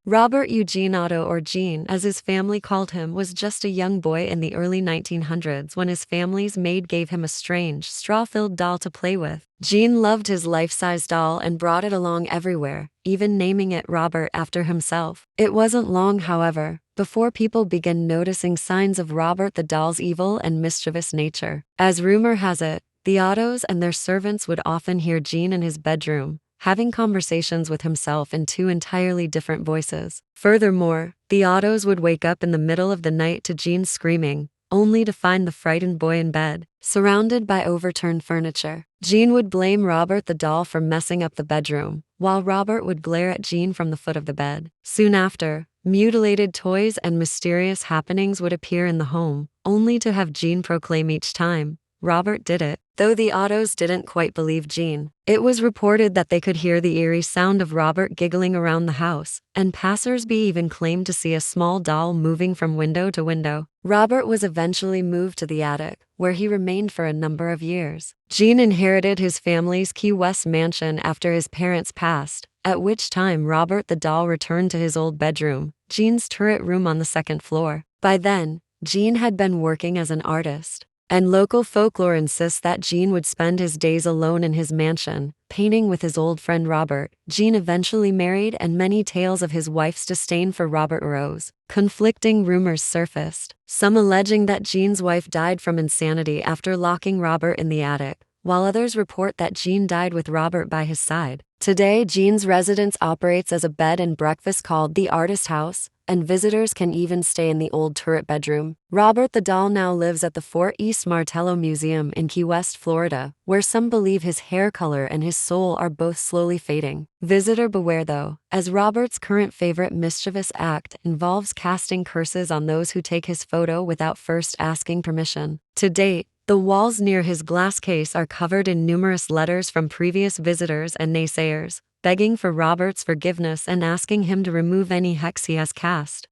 Robert Eugene Otto, or Gene as his family called him, was just a young boy in the early 1900s when his family's maid gave him a strange, straw-filled doll to play with. Gene loved his life-size doll and brought it along everywhere, even naming it Robert after himself. It wasn't long, however, before people began noticing signs of Robert the doll's evil and mischievous nature. As rumor has it, the Ottos and their servants would often hear Gene in his bedroom, having conversations with himself in two entirely different voices. Furthermore, the Ottos would wake up in the middle of the night to Gene screaming, only to find the frightened boy in bed, surrounded by overturned furniture. Gene would blame Robert the doll for messing up the bedroom, while Robert would glare at Gene from the foot of the bed. Soon after, mutilated toys and mysterious happenings would appear in the home, only to have Gene proclaim each time, "Robert did it." Though the Ottos didn't quite believe Gene, it was reported that they could hear the eerie sound of Robert giggling around the house, and passersby even claimed to see a small doll moving from window to window. Robert was eventually moved to the attic, where he remained for a number of years. Gene inherited his family's Key West mansion after his parents passed, at which time Robert the doll returned to his old bedroom, Gene's turret room on the second floor. By then, Gene had been working as an artist, and local folklore insists that Gene would spend his days alone in his mansion, painting with his old friend Robert. Gene eventually married, and many tales of his wife's disdain for Robert arose. Conflicting rumors surfaced, some alleging that Gene's wife died from insanity after locking Robert in the attic, while others report that Gene died with Robert by his side. Today, Gene's residence operates as a bed and breakfast called the Artist House, and visitors can even stay in the old turret bedroom. Robert the doll now lives at the Fort East Martello Museum in Key West, Florida, where some believe his hair color and his soul are both slowly fading. Visitor beware though, as Robert's current favorite mischievous act involves casting curses on those who take his photo without first asking permission. To date, the walls near his glass case are covered in numerous letters from previous visitors and naysayers, begging for Robert's forgiveness and asking him to remove any hex he has cast.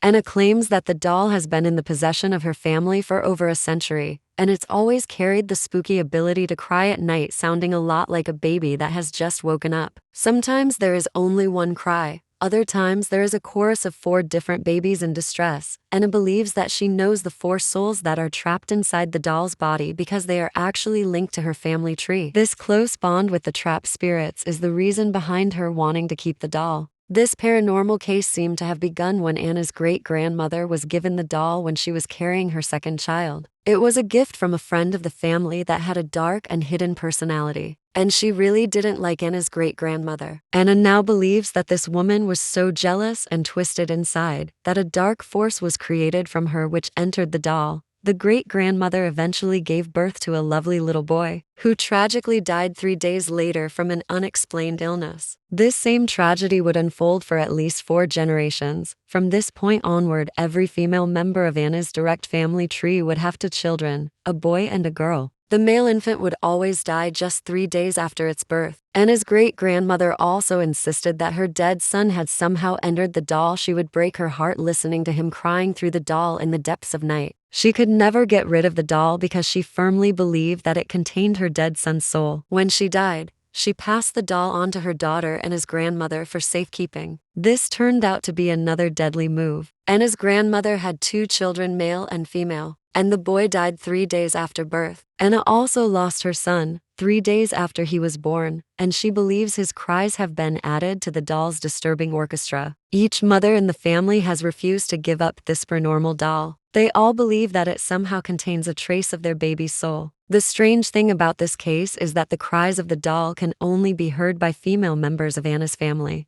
Anna claims that the doll has been in the possession of her family for over a century, and it's always carried the spooky ability to cry at night, sounding a lot like a baby that has just woken up. Sometimes there is only one cry. Other times there is a chorus of 4 different babies in distress. Anna believes that she knows the 4 souls that are trapped inside the doll's body because they are actually linked to her family tree. This close bond with the trapped spirits is the reason behind her wanting to keep the doll. This paranormal case seemed to have begun when Anna's great-grandmother was given the doll when she was carrying her second child. It was a gift from a friend of the family that had a dark and hidden personality, and she really didn't like Anna's great-grandmother. Anna now believes that this woman was so jealous and twisted inside that a dark force was created from her which entered the doll. The great-grandmother eventually gave birth to a lovely little boy, who tragically died 3 days later from an unexplained illness. This same tragedy would unfold for at least 4 generations. From this point onward, every female member of Anna's direct family tree would have 2 children, a boy and a girl. The male infant would always die just 3 days after its birth. Anna's great-grandmother also insisted that her dead son had somehow entered the doll. She would break her heart listening to him crying through the doll in the depths of night. She could never get rid of the doll because she firmly believed that it contained her dead son's soul. When she died, she passed the doll on to her daughter and his grandmother for safekeeping. This turned out to be another deadly move. Anna's grandmother had 2 children, male and female, and the boy died 3 days after birth. Anna also lost her son 3 days after he was born, and she believes his cries have been added to the doll's disturbing orchestra. Each mother in the family has refused to give up this paranormal doll. They all believe that it somehow contains a trace of their baby's soul. The strange thing about this case is that the cries of the doll can only be heard by female members of Anna's family.